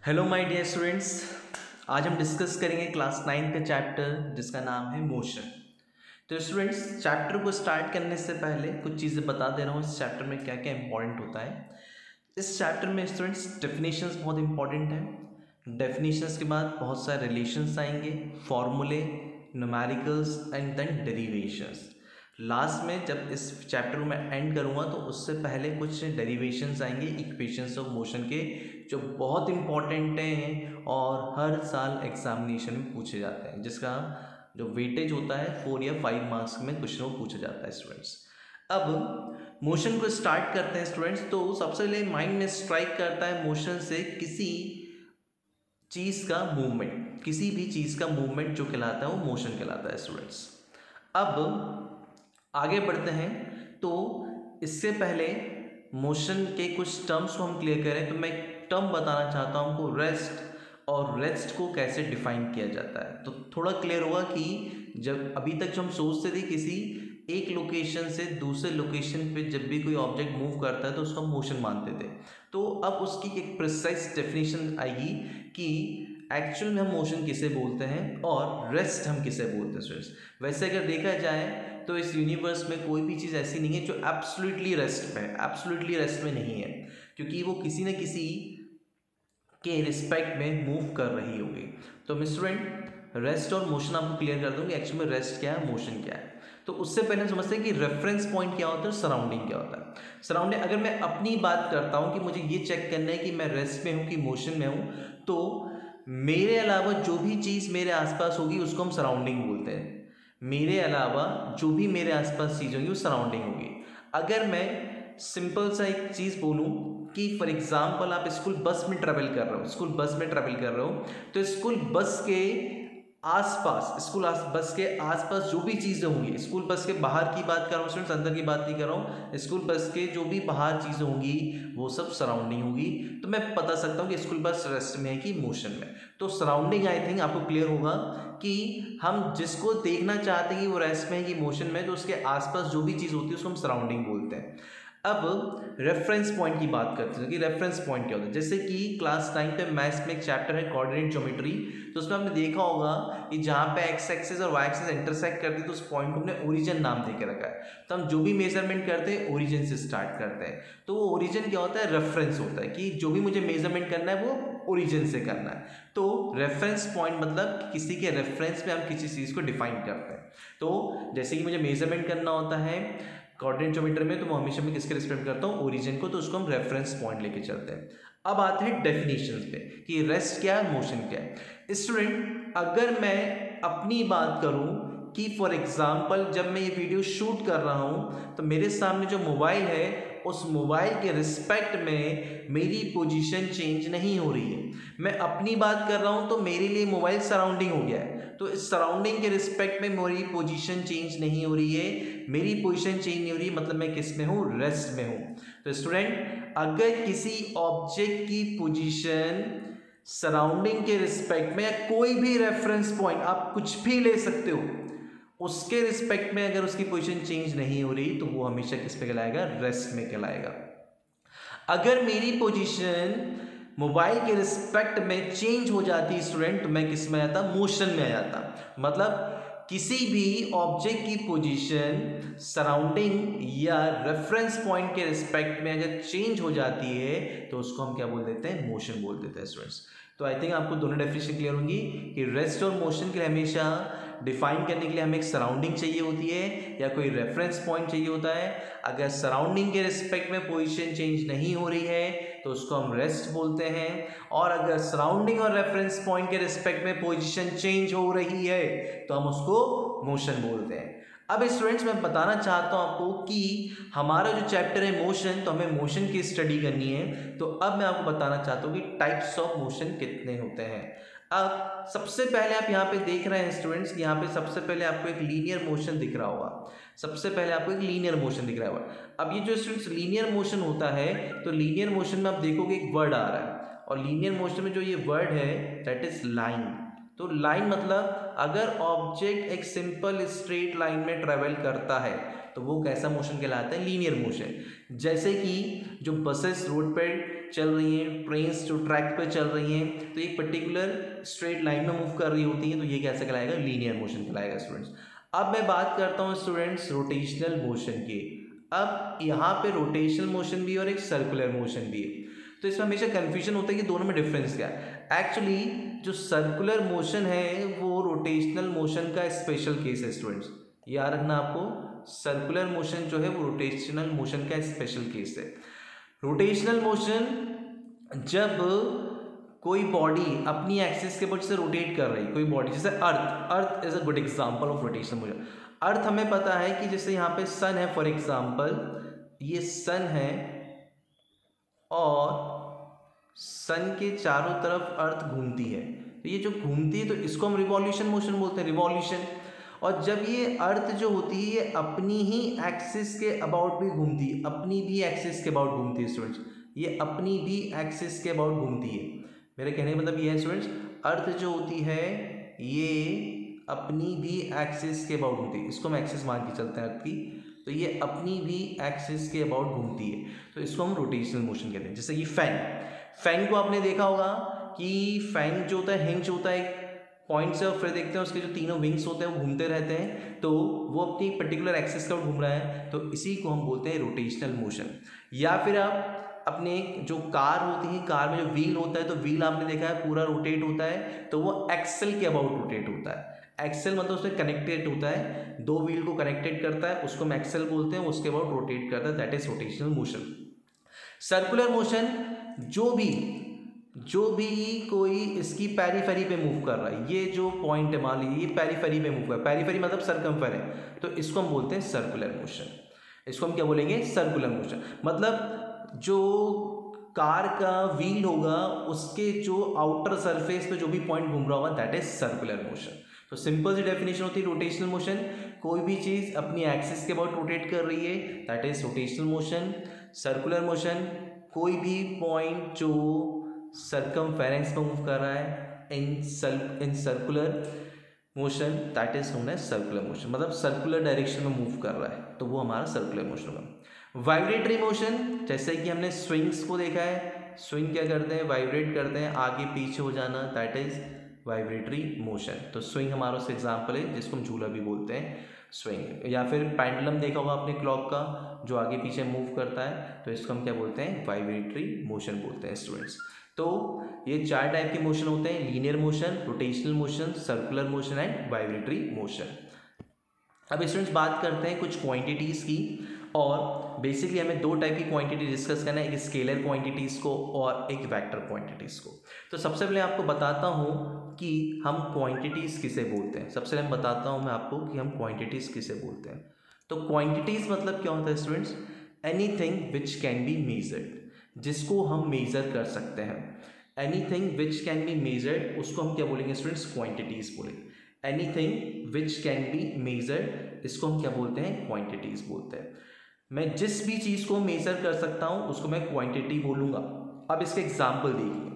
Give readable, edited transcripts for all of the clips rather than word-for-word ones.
Hello my dear students. आज हम discuss करेंगे क्लास 9 का चैप्टर जिसका नाम है मोशन। तो स्टूडेंट्स, चैप्टर को स्टार्ट करने से पहले कुछ चीज़ें बता दे रहा हूँ इस चैप्टर में क्या क्या इंपॉर्टेंट होता है। इस चैप्टर में स्टूडेंट्स डेफिनेशंस बहुत इंपॉर्टेंट हैं। डेफिनेशंस के बाद बहुत सारे रिलेशंस आएंगे, फॉर्मूले, numericals and then derivations. Last में जब इस चैप्टर को मैं एंड करूँगा तो उससे पहले कुछ डेरिवेशंस आएंगे इक्वेशंस ऑफ मोशन के, जो बहुत इंपॉर्टेंट हैं और हर साल एग्जामिनेशन में पूछे जाते हैं, जिसका जो वेटेज होता है 4 या 5 मार्क्स में क्वेश्चन को पूछा जाता है स्टूडेंट्स। अब मोशन को स्टार्ट करते हैं स्टूडेंट्स। तो सबसे पहले माइंड में स्ट्राइक करता है मोशन से किसी चीज़ का मूवमेंट, किसी भी चीज़ का मूवमेंट जो कहलाता है वो मोशन कहलाता है स्टूडेंट्स। अब आगे बढ़ते हैं तो इससे पहले मोशन के कुछ टर्म्स को हम क्लियर करें तो मैं एक टर्म बताना चाहता हूँ आपको, रेस्ट। और रेस्ट को कैसे डिफाइन किया जाता है तो थोड़ा क्लियर होगा कि जब अभी तक जो हम सोचते थे किसी एक लोकेशन से दूसरे लोकेशन पे जब भी कोई ऑब्जेक्ट मूव करता है तो उसको हम मोशन मानते थे। तो अब उसकी एक प्रिसाइज डेफिनेशन आएगी कि एक्चुअल में हम मोशन किसे बोलते हैं और रेस्ट हम किसे बोलते हैं। वैसे अगर देखा जाए तो इस यूनिवर्स में कोई भी चीज़ ऐसी नहीं है जो एब्सोल्युटली रेस्ट में, एब्सोल्युटली रेस्ट में नहीं है, क्योंकि वो किसी न किसी के रिस्पेक्ट में मूव कर रही होगी। तो मैं स्टूडेंट रेस्ट और मोशन आपको क्लियर कर दूँ कि एक्चुअली में रेस्ट क्या है, मोशन क्या है। तो उससे पहले समझते हैं कि रेफरेंस पॉइंट क्या होता है, सराउंडिंग क्या होता है। सराउंडिंग, अगर मैं अपनी बात करता हूँ कि मुझे ये चेक करना है कि मैं रेस्ट में हूँ कि मोशन में हूँ, तो मेरे अलावा जो भी चीज़ मेरे आसपास होगी उसको हम सराउंडिंग बोलते हैं। मेरे अलावा जो भी मेरे आसपास चीज़ होगी वो सराउंडिंग होगी। अगर मैं सिंपल सा एक चीज़ बोलूँ कि फॉर एग्जांपल आप स्कूल बस में ट्रैवल कर रहे हो, स्कूल बस में ट्रैवल कर रहे हो, तो स्कूल बस के आसपास, बस के आसपास जो भी चीज़ें होंगी, स्कूल बस के बाहर की बात कर रहा हूँ स्टूडेंट्स, अंदर की बात नहीं कर रहा हूँ, स्कूल बस के जो भी बाहर चीज़ें होंगी वो सब सराउंडिंग होगी। तो मैं बता सकता हूँ कि स्कूल बस रेस्ट में है कि मोशन में। तो सराउंडिंग आई थिंक आपको क्लियर होगा कि हम जिसको देखना चाहते हैं कि वो रेस्ट में है कि मोशन में, तो उसके आसपास जो भी चीज़ होती है उसको हम सराउंडिंग बोलते हैं। अब रेफरेंस पॉइंट की बात करते हैं कि रेफरेंस पॉइंट क्या होता है। जैसे कि क्लास 9 पे मैथ्स में एक चैप्टर है कोऑर्डिनेट ज्योमेट्री, तो उसमें आपने देखा होगा कि जहाँ पे एक्स एक्सिस और वाई एक्सिस इंटरसेक्ट करती है तो उस पॉइंट को हमने ओरिजिन नाम दे के रखा है। तो हम जो भी मेजरमेंट करते हैं ओरिजिन से स्टार्ट करते हैं। तो वो ओरिजिन क्या होता है, रेफरेंस होता है कि जो भी मुझे मेजरमेंट करना है वो ओरिजिन से करना है। तो रेफरेंस पॉइंट मतलब किसी के रेफरेंस में हम किसी चीज़ को डिफाइन करते हैं। तो जैसे कि मुझे मेजरमेंट करना होता है कोऑर्डिनेट ज्योमेट्री में, तो मैं हमेशा मैं किसके रिस्पेक्ट करता हूँ, ओरिजिन को, तो उसको हम रेफरेंस पॉइंट लेके चलते हैं। अब आते हैं डेफिनेशंस पे कि रेस्ट क्या है, मोशन क्या है। स्टूडेंट, अगर मैं अपनी बात करूं कि फॉर एग्जांपल जब मैं ये वीडियो शूट कर रहा हूं तो मेरे सामने जो मोबाइल है उस मोबाइल के रिस्पेक्ट में मेरी पोजीशन चेंज नहीं हो रही है। मैं अपनी बात कर रहा हूं तो मेरे लिए मोबाइल सराउंडिंग हो गया है, तो इस सराउंडिंग के रिस्पेक्ट में मेरी पोजीशन चेंज नहीं हो रही है। मेरी पोजीशन चेंज नहीं हो रही है मतलब मैं किस में हूँ, रेस्ट में हूँ। तो स्टूडेंट, अगर किसी ऑब्जेक्ट की पोजीशन सराउंडिंग के रिस्पेक्ट में या कोई भी रेफरेंस पॉइंट आप कुछ भी ले सकते हो, उसके रिस्पेक्ट में अगर उसकी पोजीशन चेंज नहीं हो रही तो वो हमेशा किस पे कहलाएगा, रेस्ट में कहलाएगा। अगर मेरी पोजीशन मोबाइल के रिस्पेक्ट में चेंज हो जाती स्टूडेंट तो मैं किस में आ जाता, मोशन में आ जाता। मतलब किसी भी ऑब्जेक्ट की पोजीशन सराउंडिंग या रेफरेंस पॉइंट के रिस्पेक्ट में अगर चेंज हो जाती है तो उसको हम क्या बोल देते हैं, मोशन बोल देते हैं स्टूडेंट्स। तो आई थिंक आपको दोनों डेफिनेशन क्लियर होंगी कि रेस्ट और मोशन के लिए हमेशा डिफाइन करने के लिए हमें एक सराउंडिंग चाहिए होती है या कोई रेफरेंस पॉइंट चाहिए होता है। अगर सराउंडिंग के रिस्पेक्ट में पोजीशन चेंज नहीं हो रही है तो उसको हम रेस्ट बोलते हैं, और अगर सराउंडिंग और रेफरेंस पॉइंट के रिस्पेक्ट में पोजीशन चेंज हो रही है तो हम उसको मोशन बोलते हैं। अब स्टूडेंट्स, मैं बताना चाहता हूं आपको कि हमारा जो चैप्टर है मोशन, तो हमें मोशन की स्टडी करनी है। तो अब मैं आपको बताना चाहता हूं कि टाइप्स ऑफ मोशन कितने होते हैं। अब सबसे पहले आप यहाँ पे देख रहे हैं स्टूडेंट्स, यहाँ पे सबसे पहले आपको एक लीनियर मोशन दिख रहा होगा। सबसे पहले आपको एक लीनियर मोशन दिख रहा होगा। अब ये जो स्टूडेंट्स लीनियर मोशन होता है, तो लीनियर मोशन में आप देखोगे एक वर्ड आ रहा है, और लीनियर मोशन में जो ये वर्ड है दैट इज लाइन। तो लाइन मतलब अगर ऑब्जेक्ट एक सिंपल स्ट्रेट लाइन में ट्रेवल करता है तो वो कैसा मोशन कहलाता है, लीनियर मोशन। जैसे कि जो बसेस रोड पर चल रही हैं, ट्रेन्स जो ट्रैक पे चल रही हैं तो एक पर्टिकुलर स्ट्रेट लाइन में मूव कर रही होती हैं, तो ये कैसे कहलाएगा, लीनियर मोशन कहलाएगा स्टूडेंट्स। अब मैं बात करता हूँ स्टूडेंट्स रोटेशनल मोशन की। अब यहाँ पे रोटेशनल मोशन भी और एक सर्कुलर मोशन भी है, तो इसमें हमेशा कन्फ्यूजन होता है कि दोनों में डिफरेंस क्या है। एक्चुअली जो सर्कुलर मोशन है वो रोटेशनल मोशन का स्पेशल केस है स्टूडेंट्स, याद रखना आपको, सर्कुलर मोशन जो है वो रोटेशनल मोशन का स्पेशल केस है। रोटेशनल मोशन जब कोई बॉडी अपनी एक्सिस के ऊपर से रोटेट कर रही, कोई बॉडी जैसे earth is a good example of rotational motion. Earth हमें पता है कि जैसे यहाँ पे सन है, फॉर एग्जांपल ये सन है और सन के चारों तरफ अर्थ घूमती है, तो ये जो घूमती है तो इसको हम रिवॉल्यूशन मोशन बोलते हैं, रिवॉल्यूशन। और जब ये अर्थ जो होती है ये अपनी ही एक्सिस के अबाउट भी घूमती है, अपनी भी एक्सिस के अबाउट घूमती है स्टूडेंट्स, ये अपनी भी एक्सिस के अबाउट घूमती है। मेरे कहने का मतलब ये है स्टूडेंट्स, अर्थ जो होती है ये अपनी भी एक्सिस के अबाउट घूमती है, इसको हम एक्सिस मान के चलते हैं अर्थ की, तो ये अपनी भी एक्सिस के अबाउट घूमती है, तो इसको हम रोटेशनल मोशन कहते हैं। जैसे कि फैन को आपने देखा होगा कि फैन जो होता है हिंज होता है पॉइंट से, और फिर देखते हैं उसके जो तीनों विंग्स होते हैं वो घूमते रहते हैं, तो वो अपनी पर्टिकुलर एक्सिस का घूम रहा है, तो इसी को हम बोलते हैं रोटेशनल मोशन। या फिर आप अपने जो कार होती है, कार में जो व्हील होता है, तो व्हील आपने देखा है पूरा रोटेट होता है, तो वो एक्सल के अबाउट रोटेट होता है। एक्सल मतलब उसमें कनेक्टेड होता है, दो व्हील को कनेक्टेड करता है, उसको हम एक्सल बोलते हैं, उसके अबाउट रोटेट करता है, that is rotational motion. Circular motion जो भी कोई इसकी पेरीफेरी पे मूव कर रहा है, ये जो पॉइंट है मान लीजिए ये पेरीफेरी पे मूव कर रहा है, पेरीफेरी मतलब सरकमफेरेंस है, तो इसको हम बोलते हैं सर्कुलर मोशन। इसको हम क्या बोलेंगे, सर्कुलर मोशन। मतलब जो कार का व्हील होगा उसके जो आउटर सरफेस पे जो भी पॉइंट घूम रहा होगा दैट इज सर्कुलर मोशन। तो सिंपल सी डेफिनेशन होती है रोटेशनल मोशन, कोई भी चीज़ अपनी एक्सिस के अबाउट रोटेट कर रही है that is rotational motion. Circular motion, कोई भी पॉइंट जो सरकमफेरेंस में मूव कर रहा है in circular motion that is known as circular motion, मतलब सर्कुलर डायरेक्शन में मूव कर रहा है, तो वो हमारा सर्कुलर मोशन होगा। वाइब्रेटरी मोशन, जैसे कि हमने स्विंग्स को देखा है, स्विंग क्या करते हैं, वाइब्रेट करते हैं, आगे पीछे हो जाना, दैट इज वाइब्रेटरी मोशन। तो स्विंग हमारा उससे एग्जाम्पल है जिसको हम झूला भी बोलते हैं, स्विंग। या फिर पेंडुलम देखा होगा आपने क्लॉक का, जो आगे पीछे मूव करता है, तो इसको हम क्या बोलते हैं, वाइब्रेटरी मोशन बोलते हैं स्टूडेंट्स। तो ये चार टाइप के मोशन होते हैं, linear motion, rotational motion, circular motion and vibratory motion. अब स्टूडेंट्स बात करते हैं कुछ क्वांटिटीज़ की, और बेसिकली हमें दो टाइप की क्वांटिटी डिस्कस करना है, एक स्केलर क्वांटिटीज़ को और एक वेक्टर क्वांटिटीज़ को। तो सबसे पहले आपको बताता हूँ कि हम क्वांटिटीज़ किसे बोलते हैं। सबसे पहले बताता हूँ मैं आपको कि हम क्वांटिटीज़ किसे बोलते हैं। तो क्वांटिटीज़ मतलब क्या होता है students, anything which can be measured, जिसको हम मेज़र कर सकते हैं। Anything which can be measured, उसको हम क्या बोलेंगे स्टूडेंट्स, क्वांटिटीज़ बोलेंगे। Anything which can be measured, इसको हम क्या बोलते हैं, क्वांटिटीज़ बोलते हैं। मैं जिस भी चीज़ को मेज़र कर सकता हूँ उसको मैं क्वांटिटी बोलूँगा। अब इसके एग्जाम्पल देखिए,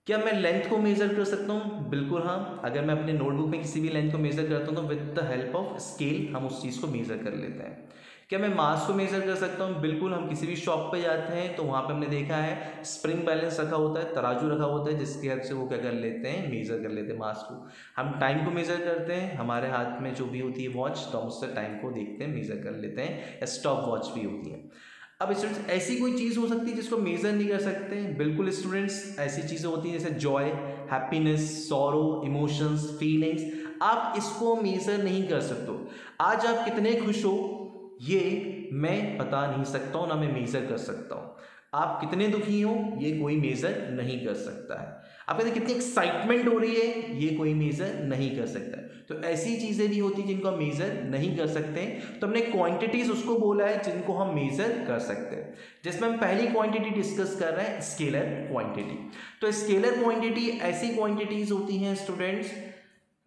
क्या मैं लेंथ को मेज़र कर सकता हूँ, बिल्कुल हाँ। अगर मैं अपने नोटबुक में किसी भी लेंथ को मेज़र करता हूँ तो with the help of scale हम उस चीज़ को मेज़र कर लेते हैं। क्या मैं मास को मेज़र कर सकता हूँ, बिल्कुल। हम किसी भी शॉप पे जाते हैं तो वहाँ पे हमने देखा है स्प्रिंग बैलेंस रखा होता है, तराजू रखा होता है, जिसकी हेल्प से वो क्या कर लेते हैं, मेज़र कर लेते हैं मास को। हम टाइम को मेज़र करते हैं, हमारे हाथ में जो भी होती है वॉच, तो हम उससे टाइम को देखते हैं, मेज़र कर लेते हैं, या स्टॉप वॉच भी होती है। अब स्टूडेंट्स ऐसी कोई चीज़ हो सकती है जिसको मेज़र नहीं कर सकते, बिल्कुल स्टूडेंट्स। ऐसी चीज़ें होती हैं जैसे Joy, happiness, sorrow, emotions, feelings, आप इसको मेज़र नहीं कर सकते। आज आप कितने खुश हो ये मैं बता नहीं सकता हूँ, ना मैं मेज़र कर सकता हूँ। आप कितने दुखी हो ये कोई मेज़र नहीं कर सकता है। आप कहते कितनी एक्साइटमेंट हो रही है ये कोई मेज़र नहीं कर सकता है। तो ऐसी चीज़ें भी होती हैं जिनको हम मेज़र नहीं कर सकते, तो हमने क्वांटिटीज़ उसको बोला है जिनको हम मेज़र कर सकते हैं। जिसमें हम पहली क्वांटिटी डिस्कस कर रहे हैं, स्केलर क्वांटिटी। तो स्केलर क्वांटिटी ऐसी क्वांटिटीज़ होती हैं स्टूडेंट्स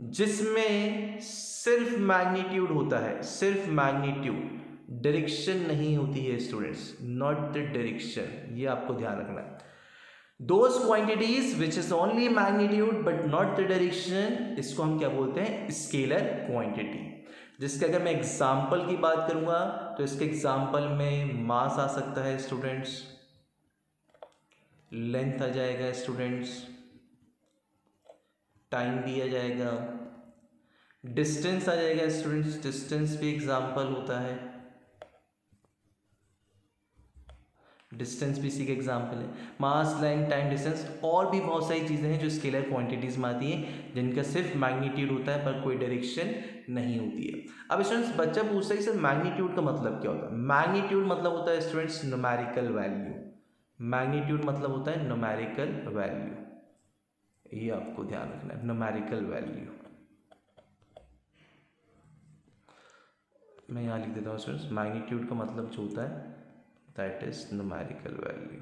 जिसमें सिर्फ मैग्नीट्यूड होता है, सिर्फ मैग्नीट्यूड, डायरेक्शन नहीं होती है स्टूडेंट्स, नॉट द डायरेक्शन, ये आपको ध्यान रखना है। Those quantities which is only magnitude but not the direction, इसको हम क्या बोलते हैं, स्केलर क्वांटिटी। जिसके अगर मैं एग्जाम्पल की बात करूंगा तो इसके एग्जाम्पल में मास आ सकता है स्टूडेंट्स, लेंथ आ जाएगा स्टूडेंट्स, टाइम भी आ जाएगा, डिस्टेंस आ जाएगा स्टूडेंट्स, डिस्टेंस भी एग्जाम्पल होता है, डिस्टेंस भी इसी का एग्जाम्पल है। मास, लेंथ, टाइम, डिस्टेंस और भी बहुत सारी चीज़ें हैं जो स्केलर क्वांटिटीज़ में आती हैं, जिनका सिर्फ मैग्नीट्यूड होता है पर कोई डायरेक्शन नहीं होती है। अब स्टूडेंट्स बच्चा पूछता है कि सर मैग्नीट्यूड का मतलब क्या होता है। मैग्नीट्यूड मतलब होता है स्टूडेंट्स न्यूमेरिकल वैल्यू, मैग्नीट्यूड मतलब होता है न्यूमेरिकल वैल्यू, ये आपको ध्यान रखना है, न्यूमेरिकल वैल्यू। मैं यहाँ लिख देता हूँ स्टूडेंट्स, मैग्नीट्यूड का मतलब जो होता है that is numerical value.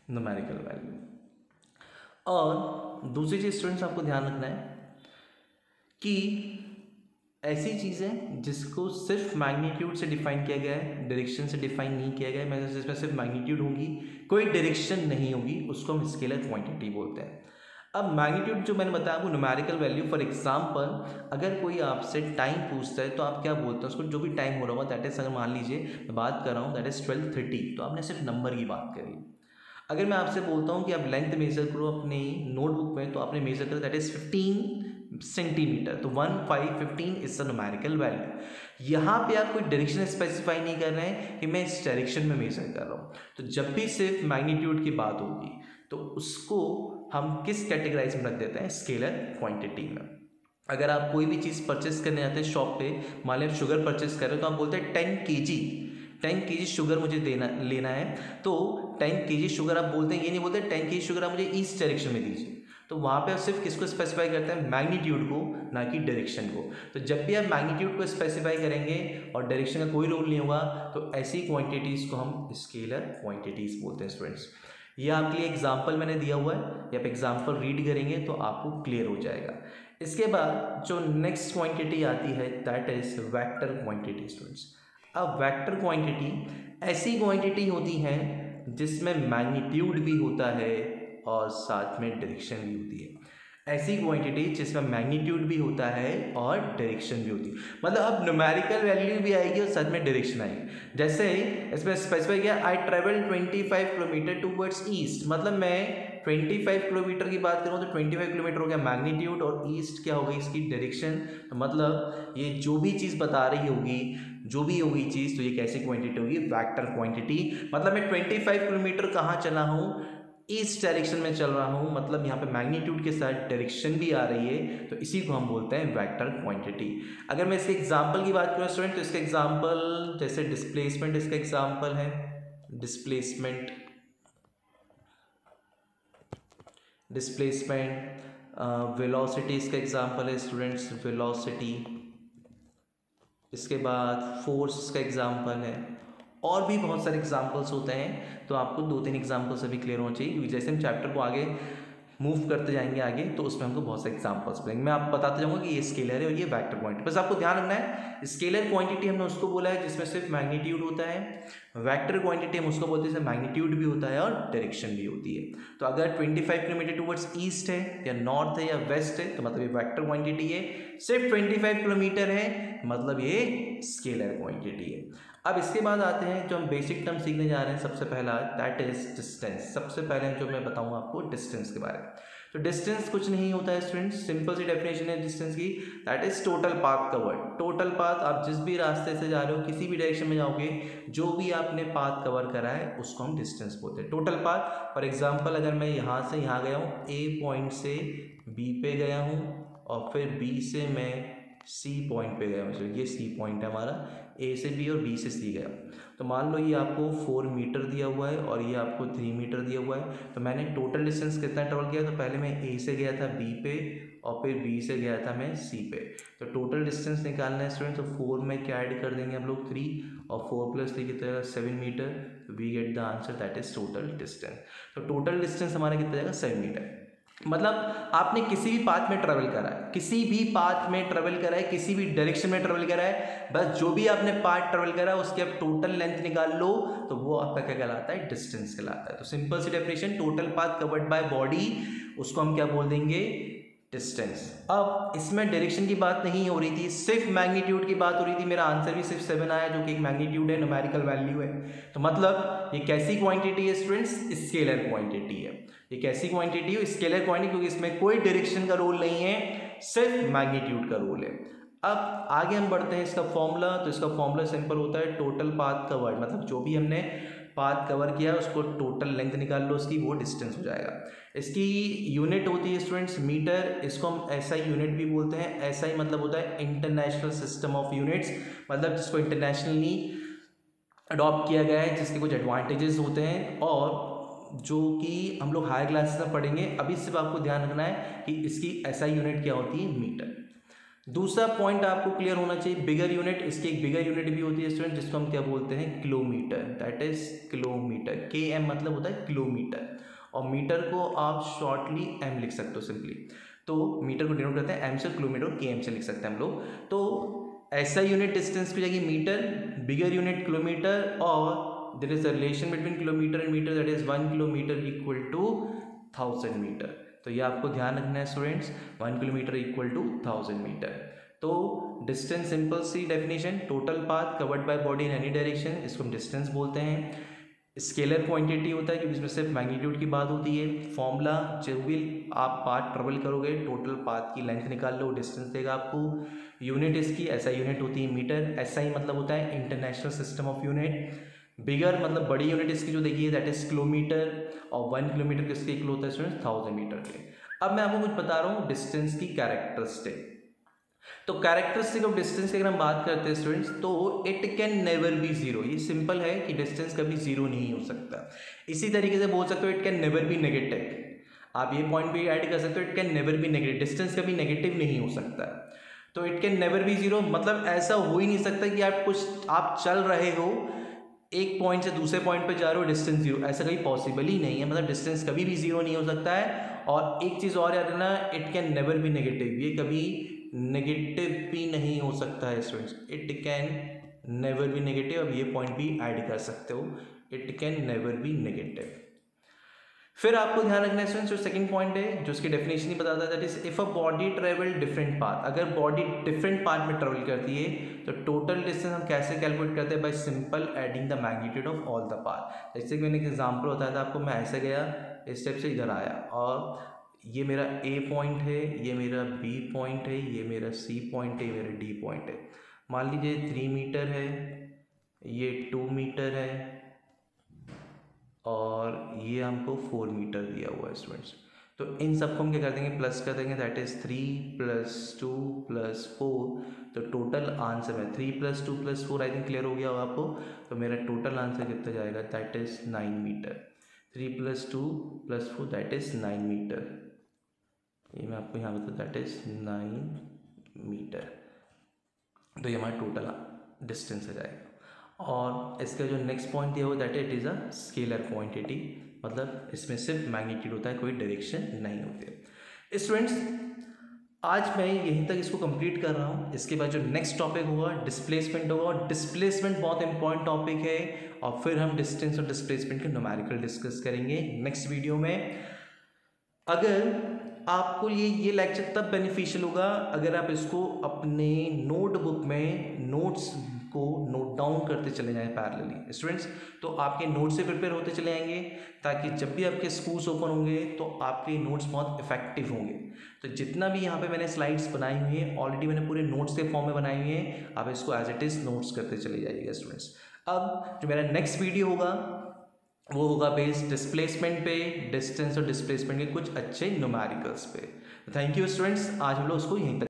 Numerical value. और दूसरी चीज स्टूडेंट्स आपको ध्यान रखना है कि ऐसी चीज़ें जिसको सिर्फ मैग्नीट्यूड से डिफाइन किया गया है, डायरेक्शन से डिफाइन नहीं किया गया है, जिसमें सिर्फ मैग्नीट्यूड होगी, कोई डायरेक्शन नहीं होगी, उसको हम स्केलर क्वांटिटी बोलते हैं। अब मैग्नीट्यूड जो मैंने बताया वो न्यूमेरिकल वैल्यू। फॉर एग्जांपल अगर कोई आपसे टाइम पूछता है तो आप क्या बोलते हैं उसको, जो भी टाइम हो रहा होगा दैट इज, अगर मान लीजिए मैं बात कर रहा हूँ दैट इज 12:30, तो आपने सिर्फ नंबर की बात करी। अगर मैं आपसे बोलता हूँ कि आप लेंथ मेजर करो अपनी नोटबुक में, तो आपने मेजर करा दैट इज 15 सेंटीमीटर, तो 15 इज द न्यूमेरिकल वैल्यू। यहाँ पे आप कोई डायरेक्शन स्पेसिफाई नहीं कर रहे हैं कि मैं इस डायरेक्शन में मेजर कर रहा हूँ। तो जब भी सिर्फ मैग्नीट्यूड की बात होगी तो उसको हम किस कैटेगराइज में रख देते हैं, स्केलर क्वांटिटी में। अगर आप कोई भी चीज़ परचेस करने जाते हैं शॉप पे, मान लीजिए शुगर परचेस कर रहे हो तो आप बोलते हैं 10 kg शुगर मुझे लेना है, तो 10 kg शुगर आप बोलते हैं, ये नहीं बोलते 10 kg शुगर आप मुझे ईस्ट डायरेक्शन में दीजिए। तो वहाँ पे आप सिर्फ किसको स्पेसिफाई करते हैं, मैग्नीट्यूड को, ना कि डायरेक्शन को। तो जब भी आप मैग्नीट्यूड को स्पेसिफाई करेंगे और डायरेक्शन का कोई रोल नहीं होगा तो ऐसी क्वांटिटीज़ को हम स्केलर क्वांटिटीज़ बोलते हैं स्टूडेंट्स। ये आपके लिए एग्जाम्पल मैंने दिया हुआ है, ये आप एग्जाम्पल रीड करेंगे तो आपको क्लियर हो जाएगा। इसके बाद जो नेक्स्ट क्वांटिटी आती है that is vector quantity students. अब वेक्टर क्वांटिटी ऐसी क्वांटिटी होती है जिसमें मैग्नीट्यूड भी होता है और साथ में डायरेक्शन भी होती है। ऐसी क्वांटिटी जिसमें मैग्नीट्यूड भी होता है और डायरेक्शन भी होती है, मतलब अब न्यूमेरिकल वैल्यू भी आएगी और साथ में डायरेक्शन आएगी। जैसे इसमें स्पेसिफाई किया I travel 25 kilometre towards east, मतलब मैं 25 किलोमीटर की बात करूँ तो 25 किलोमीटर हो गया मैग्नीट्यूड और ईस्ट क्या हो गई इसकी डायरेक्शन। तो मतलब ये जो भी चीज़ बता रही होगी, जो भी होगी चीज़, तो ये कैसी क्वांटिटी होगी, वेक्टर क्वांटिटी। मतलब मैं 25 किलोमीटर कहाँ चला हूँ, ईस्ट डायरेक्शन में चल रहा हूँ, मतलब यहाँ पे मैग्नीट्यूड के साथ डायरेक्शन भी आ रही है, तो इसी को हम बोलते हैं वेक्टर क्वांटिटी। अगर मैं इसके एग्जांपल की बात करूँ स्टूडेंट, तो इसका एग्जांपल जैसे डिस्प्लेसमेंट इसका एग्जांपल है, डिस्प्लेसमेंट वेलोसिटी इसका एग्जांपल है स्टूडेंट्स, वेलोसिटी। इसके बाद फोर्स इसका एग्जांपल है, और भी बहुत सारे एग्जांपल्स होते हैं। तो आपको 2-3 एग्जांपल्स अभी क्लियर होना चाहिए, क्योंकि जैसे हम चैप्टर को आगे मूव करते जाएंगे आगे तो उसमें हमको बहुत सारे एग्जांपल्स मिलेंगे। मैं आपको बताते जाऊंगा कि ये स्केलर है और ये वेक्टर क्वांटिटी। बस आपको ध्यान रखना है, स्केलर क्वांटिटी हमने उसको बोला है जिसमें सिर्फ मैग्नीट्यूड होता है, वेक्टर क्वांटिटी हम उसको बोलते हैं जिसमें मैग्नीट्यूड भी होता है और डायरेक्शन भी होती है। तो अगर 25 किलोमीटर टूवर्ड्स ईस्ट है या नॉर्थ है या वेस्ट है तो मतलब ये वेक्टर क्वांटिटी है। सिर्फ 25 किलोमीटर है मतलब ये स्केलर क्वांटिटी है। अब इसके बाद आते हैं जो हम बेसिक टर्म सीखने जा रहे हैं, सबसे पहला दैट इज डिस्टेंस। सबसे पहले जो मैं बताऊंगा आपको डिस्टेंस के बारे में। तो डिस्टेंस कुछ नहीं होता है स्टूडेंट्स, सिंपल सी डेफिनेशन है डिस्टेंस की, that is total path covered. Total path, आप जिस भी रास्ते से जा रहे हो, किसी भी डायरेक्शन में जाओगे, जो भी आपने पाथ कवर करा है उसको हम डिस्टेंस बोलते हैं, टोटल पाथ। फॉर एग्जाम्पल अगर मैं यहाँ से यहाँ गया हूँ, ए पॉइंट से बी पे गया हूँ और फिर बी से मैं सी पॉइंट पे गया हूँ, ये सी पॉइंट है हमारा, ए से बी और बी से सी गया, तो मान लो ये आपको 4 मीटर दिया हुआ है और ये आपको 3 मीटर दिया हुआ है। तो मैंने टोटल डिस्टेंस कितना ट्रेवल किया, तो पहले मैं ए से गया था बी पे और फिर बी से गया था मैं सी पे। तो टोटल डिस्टेंस निकालना है स्टूडेंट, तो 4 में क्या ऐड कर देंगे हम लोग 3 और 4 + 3 कितना 7 metre. We get the answer that is total distance. तो टोटल डिस्टेंस हमारा कितना जाएगा 7 मीटर। मतलब आपने किसी भी पाथ में ट्रेवल करा है, किसी भी पाथ में ट्रेवल करा है, किसी भी डायरेक्शन में ट्रेवल करा है, बस जो भी आपने पाथ ट्रेवल करा है उसकी आप टोटल लेंथ निकाल लो तो वो आपका क्या कहलाता है, डिस्टेंस कहलाता है। तो सिंपल सी definition, total path covered by body, उसको हम क्या बोल देंगे, डिस्टेंस। अब इसमें डायरेक्शन की बात नहीं हो रही थी, सिर्फ मैग्नीट्यूड की बात हो रही थी। मेरा आंसर भी सिर्फ 7 आया, जो कि एक मैग्नीट्यूड है, न्यूमेरिकल वैल्यू है। तो मतलब ये कैसी क्वांटिटी है स्टूडेंट्स, स्केलर क्वांटिटी है। ये कैसी क्वांटिटी है, स्केलर क्वांटिटी, क्योंकि इसमें कोई डायरेक्शन का रोल नहीं है, सिर्फ मैग्नीट्यूड का रोल है। अब आगे हम बढ़ते हैं इसका फॉर्मूला। तो इसका फॉर्मूला सिंपल होता है, टोटल पाथ कवर्ड, मतलब जो भी हमने पाथ कवर किया है उसको टोटल लेंथ निकाल लो उसकी, वो डिस्टेंस हो जाएगा। इसकी यूनिट होती है स्टूडेंट्स मीटर, इसको हम एसआई यूनिट भी बोलते हैं। एसआई मतलब होता है इंटरनेशनल सिस्टम ऑफ यूनिट्स, मतलब जिसको इंटरनेशनली अडॉप्ट किया गया है, जिसके कुछ एडवांटेजेस होते हैं और जो कि हम लोग हायर क्लासेस में पढ़ेंगे। अभी सिर्फ आपको ध्यान रखना है कि इसकी एसआई यूनिट क्या होती है, मीटर। दूसरा पॉइंट आपको क्लियर होना चाहिए, बिगर यूनिट, इसकी एक बिगर यूनिट भी होती है स्टूडेंट, जिसको हम क्या बोलते हैं, किलोमीटर, दैट इज किलोमीटर। के एम मतलब होता है किलोमीटर, और मीटर को आप शॉर्टली एम लिख सकते हो सिंपली। तो मीटर को डिनोट करते हैं एम से, किलोमीटर के एम से लिख सकते हैं हम लोग। तो ऐसा यूनिट डिस्टेंस की जाएगी मीटर, बिगर यूनिट किलोमीटर, और there is a relation between kilometre and metre, that is 1 kilometre equal to 1000 metre. तो ये आपको ध्यान रखना है students, 1 kilometre equal to 1000 metre. तो डिस्टेंस सिंपल सी definition, total path covered by body in any direction, इसको हम डिस्टेंस बोलते हैं। स्केलर क्वांटिटी होता है क्योंकि इसमें सिर्फ मैग्नीट्यूड की बात होती है। फॉर्मूला, जब भी आप पाथ ट्रेवल करोगे टोटल पाथ की लेंथ निकाल लो, डिस्टेंस देगा आपको। यूनिट इसकी एसआई यूनिट होती है मीटर, एसआई मतलब होता है इंटरनेशनल सिस्टम ऑफ यूनिट। बिगर मतलब बड़ी यूनिट इसकी जो देखिए दैट इज किलोमीटर, और 1 किलोमीटर किसके इक्वल होता है स्टूडेंट्स, 1000 मीटर के। अब मैं आपको कुछ बता रहा हूँ डिस्टेंस की कैरेक्टरिस्टिक। तो कैरेक्टरिस्टिक ऑफ डिस्टेंस की अगर हम बात करते हैं स्टूडेंट्स, तो it can never be zero. ये सिंपल है कि डिस्टेंस कभी जीरो नहीं हो सकता। इसी तरीके से बोल सकते हो it can never be negative, आप ये पॉइंट भी ऐड कर सकते हो, it can never be negative, distance कभी नेगेटिव नहीं हो सकता। तो it can never be zero मतलब ऐसा हो ही नहीं सकता कि आप चल रहे हो, एक पॉइंट से दूसरे पॉइंट पे जा रहे हो, डिस्टेंस जीरो, ऐसा कभी पॉसिबल ही नहीं है। मतलब डिस्टेंस कभी भी जीरो नहीं हो सकता है। और एक चीज़ और याद रखना, it can never be negative, ये कभी नेगेटिव भी नहीं हो सकता है students, it can never be negative. अब ये पॉइंट भी ऐड कर सकते हो, it can never be negative. फिर आपको ध्यान रखना है स्टूडेंट्स, जो सेकंड पॉइंट है जो उसकी डेफिनेशन ही बताता है, that is if a body travel different path, अगर बॉडी डिफरेंट पाथ में ट्रेवल करती है तो टोटल डिस्टेंस हम कैसे कैलकुलेट करते हैं, bye simple adding the magnitude of all the path. जैसे कि मैंने एक एग्जांपल बताया था आपको, मैं ऐसे गया, इस स्टेप से इधर आया, और ये मेरा ए पॉइंट है, ये मेरा बी पॉइंट है, ये मेरा सी पॉइंट है, ये मेरा डी पॉइंट है। मान लीजिए 3 मीटर है, ये 2 मीटर है, और ये हमको 4 मीटर दिया हुआ है स्टूडेंट्स। तो इन सबको हम क्या कर देंगे, प्लस कर देंगे, दैट इज 3 + 2 + 4। तो टोटल आंसर में 3 + 2 + 4 आई थिंक क्लियर हो गया होगा आपको। तो मेरा टोटल आंसर कितना जाएगा, that is 9 metre. 3 + 2 + 4 that is 9 metre. ये मैं आपको यहाँ बता, दैट इज 9 मीटर। तो ये हमारा टोटल डिस्टेंस आ जाएगा। और इसका जो नेक्स्ट पॉइंट दिया हुआ that it is a scalar quantity, मतलब इसमें सिर्फ मैग्नीट्यूड होता है, कोई डायरेक्शन नहीं होती है। स्टूडेंट्स आज मैं यहीं तक इसको कंप्लीट कर रहा हूँ। इसके बाद जो नेक्स्ट टॉपिक होगा डिस्प्लेसमेंट होगा, और डिस्प्लेसमेंट बहुत इंपॉर्टेंट टॉपिक है। और फिर हम डिस्टेंस और डिस्प्लेसमेंट के न्यूमेरिकल डिस्कस करेंगे नेक्स्ट वीडियो में। अगर आपको ये लेक्चर तब बेनिफिशियल होगा अगर आप इसको अपने नोटबुक में नोट्स को नोट डाउन करते चले जाएं पैरेलली स्टूडेंट्स। तो आपके नोट्स से प्रिपेयर होते चले जाएंगे, ताकि जब भी आपके स्कूल्स ओपन होंगे तो आपके नोट्स बहुत इफेक्टिव होंगे। तो जितना भी यहाँ पे मैंने स्लाइड्स बनाई हुई हैं ऑलरेडी मैंने पूरे नोट्स के फॉर्म में बनाई हुई हैं, आप इसको एज इट इज़ नोट्स करते चले जाइएगा स्टूडेंट्स। अब जो मेरा नेक्स्ट वीडियो होगा वो होगा बेस्ड डिस्प्लेसमेंट पे, डिस्टेंस और डिस्प्लेसमेंट के कुछ अच्छे न्यूमेरिकल्स पे। थैंक यू स्टूडेंट्स, आज हम लोग उसको यहीं तक